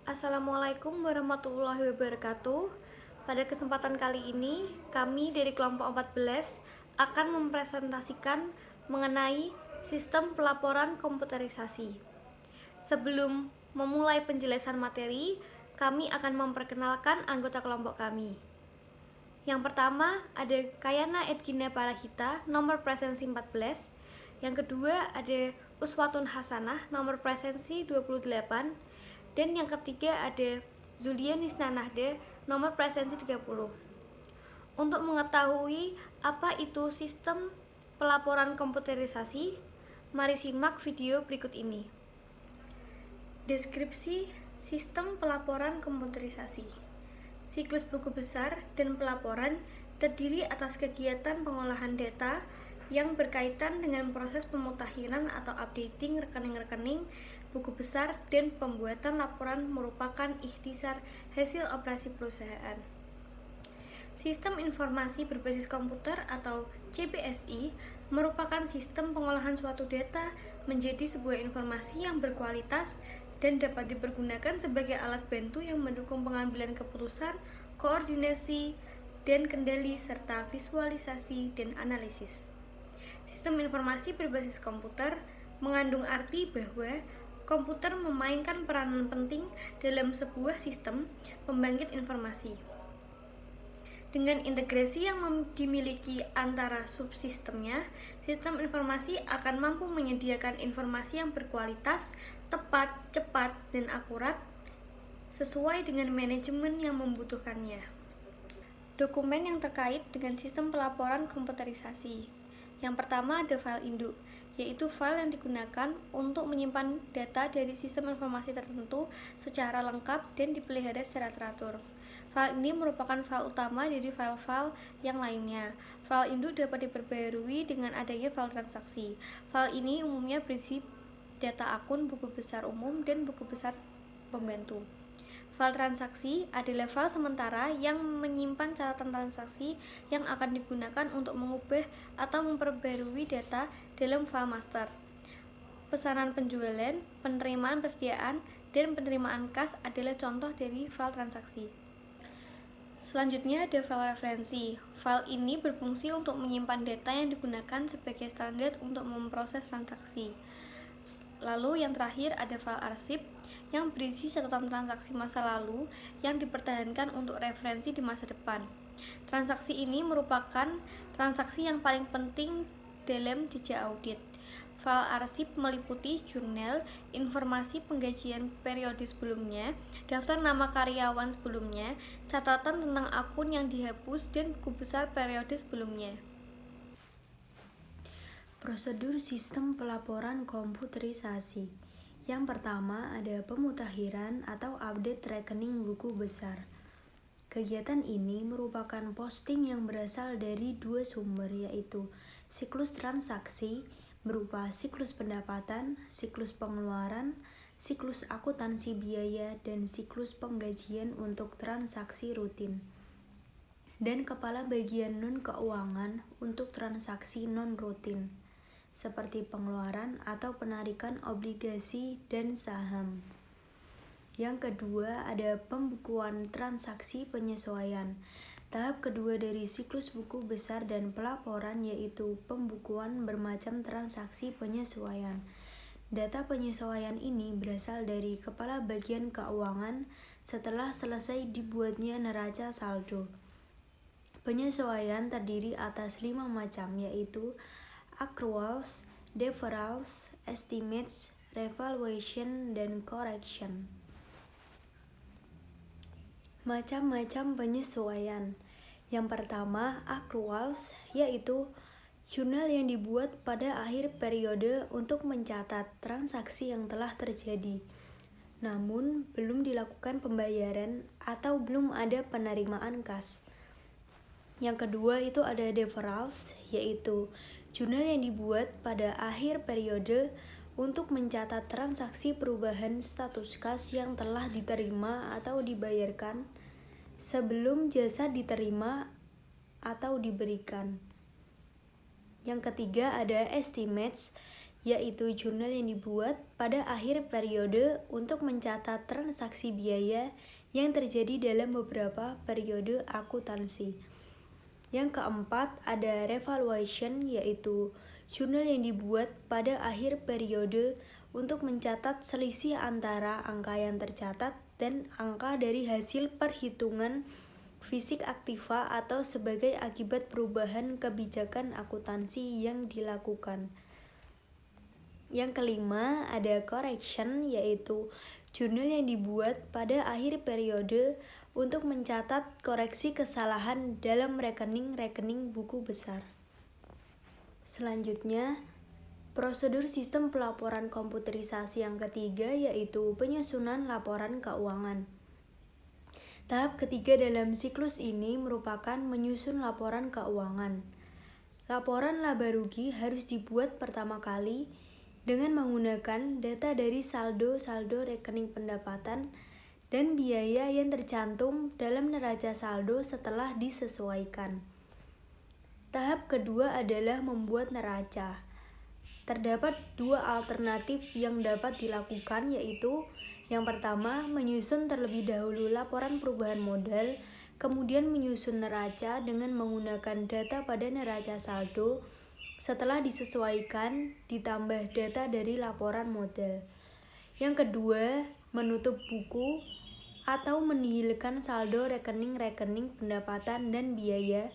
Assalamualaikum warahmatullahi wabarakatuh. Pada kesempatan kali ini, kami dari kelompok 14 akan mempresentasikan mengenai sistem pelaporan komputerisasi. Sebelum memulai penjelasan materi, kami akan memperkenalkan anggota kelompok kami. Yang pertama ada Kayana Edgina Parahita, nomor presensi 14. Yang kedua ada Uswatun Hasanah, nomor presensi 28. Dan yang ketiga ada Zulia Nisnanahde, nomor presensi 30. Untuk mengetahui apa itu sistem pelaporan komputerisasi, mari simak video berikut ini. Deskripsi sistem pelaporan komputerisasi. Siklus buku besar dan pelaporan terdiri atas kegiatan pengolahan data yang berkaitan dengan proses pemutahiran atau updating rekening-rekening buku besar dan pembuatan laporan merupakan ikhtisar hasil operasi perusahaan. Sistem informasi berbasis komputer atau CBSI merupakan sistem pengolahan suatu data menjadi sebuah informasi yang berkualitas dan dapat dipergunakan sebagai alat bantu yang mendukung pengambilan keputusan, koordinasi, dan kendali, serta visualisasi dan analisis. Sistem informasi berbasis komputer mengandung arti bahwa komputer memainkan peranan penting dalam sebuah sistem pembangkit informasi. Dengan integrasi yang dimiliki antara subsistemnya, sistem informasi akan mampu menyediakan informasi yang berkualitas, tepat, cepat, dan akurat sesuai dengan manajemen yang membutuhkannya. Dokumen yang terkait dengan sistem pelaporan komputerisasi. Yang pertama ada file induk, yaitu file yang digunakan untuk menyimpan data dari sistem informasi tertentu secara lengkap dan dipelihara secara teratur. File ini merupakan file utama dari file-file yang lainnya. File induk dapat diperbarui dengan adanya file transaksi. File ini umumnya berisi data akun, buku besar umum, dan buku besar pembantu. File transaksi adalah file sementara yang menyimpan catatan transaksi yang akan digunakan untuk mengubah atau memperbarui data dalam file master. Pesanan penjualan, penerimaan persediaan, dan penerimaan kas adalah contoh dari file transaksi. Selanjutnya ada file referensi. File ini berfungsi untuk menyimpan data yang digunakan sebagai standar untuk memproses transaksi. Lalu yang terakhir ada file arsip yang berisi catatan transaksi masa lalu yang dipertahankan untuk referensi di masa depan. Transaksi ini merupakan transaksi yang paling penting dalam jejak audit. File arsip meliputi jurnal, informasi penggajian periode sebelumnya, daftar nama karyawan sebelumnya, catatan tentang akun yang dihapus, dan buku besar periode sebelumnya. Prosedur sistem pelaporan komputerisasi. Yang pertama ada pemutahiran atau update rekening buku besar. Kegiatan ini merupakan posting yang berasal dari dua sumber, yaitu siklus transaksi berupa siklus pendapatan, siklus pengeluaran, siklus akuntansi biaya, dan siklus penggajian untuk transaksi rutin, dan kepala bagian non-keuangan untuk transaksi non-rutin, seperti pengeluaran atau penarikan obligasi dan saham. Yang kedua ada pembukuan transaksi penyesuaian. Tahap kedua dari siklus buku besar dan pelaporan yaitu pembukuan bermacam transaksi penyesuaian. Data penyesuaian ini berasal dari kepala bagian keuangan setelah selesai dibuatnya neraca saldo. Penyesuaian terdiri atas 5 macam, yaitu accruals, deferrals, estimates, revaluation, dan correction. Macam-macam penyesuaian. Yang pertama, accruals, yaitu jurnal yang dibuat pada akhir periode untuk mencatat transaksi yang telah terjadi, namun belum dilakukan pembayaran atau belum ada penerimaan kas. Yang kedua itu ada deferrals, yaitu jurnal yang dibuat pada akhir periode untuk mencatat transaksi perubahan status kas yang telah diterima atau dibayarkan sebelum jasa diterima atau diberikan. Yang ketiga ada estimates, yaitu jurnal yang dibuat pada akhir periode untuk mencatat transaksi biaya yang terjadi dalam beberapa periode akuntansi. Yang keempat ada revaluation, yaitu jurnal yang dibuat pada akhir periode untuk mencatat selisih antara angka yang tercatat dan angka dari hasil perhitungan fisik aktiva atau sebagai akibat perubahan kebijakan akuntansi yang dilakukan. Yang kelima ada correction, yaitu jurnal yang dibuat pada akhir periode untuk mencatat koreksi kesalahan dalam rekening-rekening buku besar. Selanjutnya, prosedur sistem pelaporan komputerisasi yang ketiga yaitu penyusunan laporan keuangan. Tahap ketiga dalam siklus ini merupakan menyusun laporan keuangan. Laporan laba rugi harus dibuat pertama kali dengan menggunakan data dari saldo-saldo rekening pendapatan dan biaya yang tercantum dalam neraca saldo setelah disesuaikan. Tahap kedua adalah membuat neraca. Terdapat dua alternatif yang dapat dilakukan, yaitu yang pertama, menyusun terlebih dahulu laporan perubahan modal, kemudian menyusun neraca dengan menggunakan data pada neraca saldo setelah disesuaikan ditambah data dari laporan modal. Yang kedua, menutup buku atau menihilkan saldo rekening-rekening pendapatan dan biaya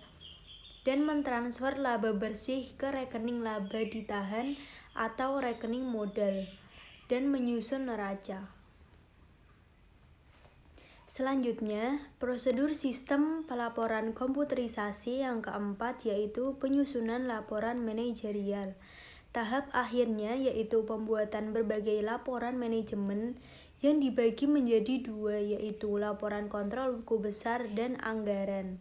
dan mentransfer laba bersih ke rekening laba ditahan atau rekening modal dan menyusun neraca. Selanjutnya, prosedur sistem pelaporan komputerisasi yang keempat yaitu penyusunan laporan manajerial. Tahap akhirnya yaitu pembuatan berbagai laporan manajemen yang dibagi menjadi dua, yaitu laporan kontrol buku besar dan anggaran.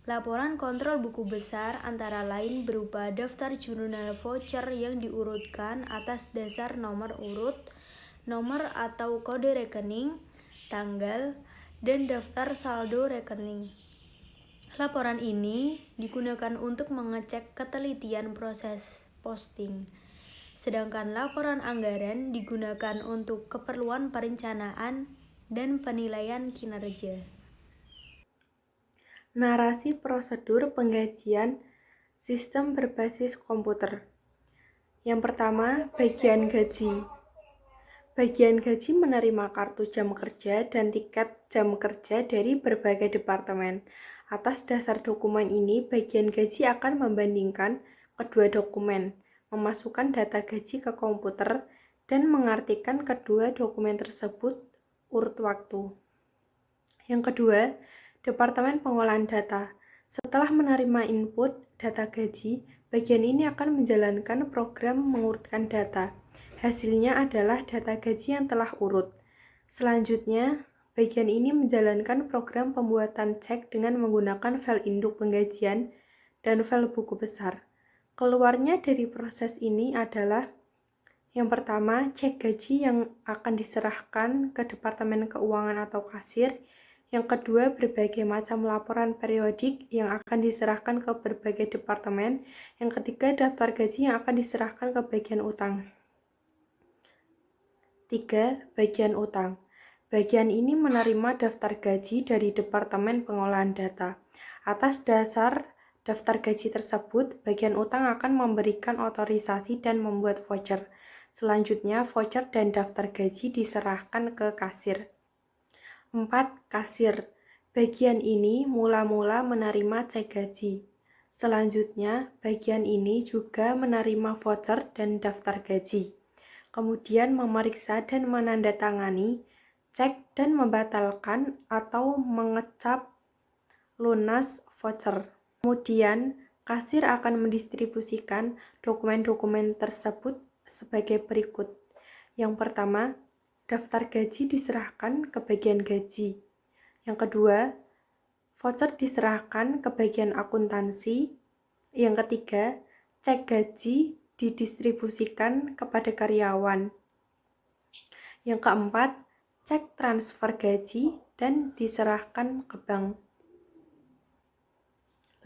Laporan kontrol buku besar antara lain berupa daftar jurnal voucher yang diurutkan atas dasar nomor urut, nomor atau kode rekening, tanggal, dan daftar saldo rekening. Laporan ini digunakan untuk mengecek ketelitian proses posting. Sedangkan laporan anggaran digunakan untuk keperluan perencanaan dan penilaian kinerja. Narasi prosedur penggajian sistem berbasis komputer. Yang pertama, bagian gaji. Bagian gaji menerima kartu jam kerja dan tiket jam kerja dari berbagai departemen. Atas dasar dokumen ini, bagian gaji akan membandingkan kedua dokumen, memasukkan data gaji ke komputer, dan mengartikan kedua dokumen tersebut urut waktu. Yang kedua, Departemen Pengolahan Data. Setelah menerima input data gaji, bagian ini akan menjalankan program mengurutkan data. Hasilnya adalah data gaji yang telah urut. Selanjutnya, bagian ini menjalankan program pembuatan cek dengan menggunakan file induk penggajian dan file buku besar. Keluarnya dari proses ini adalah yang pertama, cek gaji yang akan diserahkan ke Departemen Keuangan atau kasir. Yang kedua, berbagai macam laporan periodik yang akan diserahkan ke berbagai departemen. Yang ketiga, daftar gaji yang akan diserahkan ke bagian utang. 3. Bagian utang. Bagian ini menerima daftar gaji dari Departemen Pengolahan Data. Atas dasar daftar gaji tersebut, bagian utang akan memberikan otorisasi dan membuat voucher. Selanjutnya, voucher dan daftar gaji diserahkan ke kasir. 4. Kasir. Bagian ini mula-mula menerima cek gaji. Selanjutnya, bagian ini juga menerima voucher dan daftar gaji. Kemudian memeriksa dan menandatangani cek dan membatalkan atau mengecap lunas voucher. Kemudian, kasir akan mendistribusikan dokumen-dokumen tersebut sebagai berikut. Yang pertama, daftar gaji diserahkan ke bagian gaji. Yang kedua, voucher diserahkan ke bagian akuntansi. Yang ketiga, cek gaji didistribusikan kepada karyawan. Yang keempat, cek transfer gaji dan diserahkan ke bank.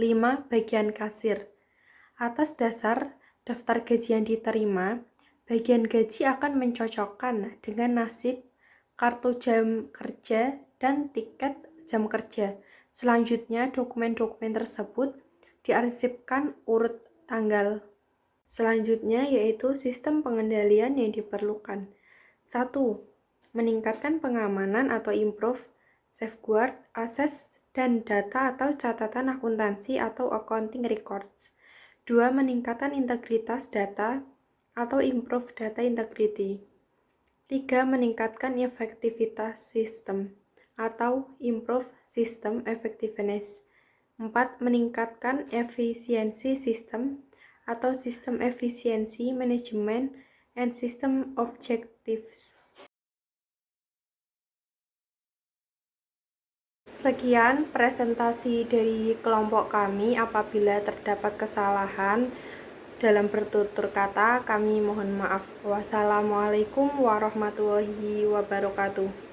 5. Bagian kasir. Atas dasar daftar gaji yang diterima, Bagian gaji akan mencocokkan dengan nasib kartu jam kerja dan tiket jam kerja. Selanjutnya, dokumen-dokumen tersebut diarsipkan urut tanggal. Selanjutnya yaitu sistem pengendalian yang diperlukan. 1. Meningkatkan pengamanan atau improve, safeguard, akses, dan data atau catatan akuntansi atau accounting records. 2. Meningkatkan integritas data atau improve data integrity. 3. Meningkatkan efektivitas sistem atau improve system effectiveness. 4. Meningkatkan efisiensi sistem atau sistem efisiensi manajemen and system objectives. Sekian presentasi dari kelompok kami. Apabila terdapat kesalahan dalam bertutur kata, kami mohon maaf. Wassalamualaikum warahmatullahi wabarakatuh.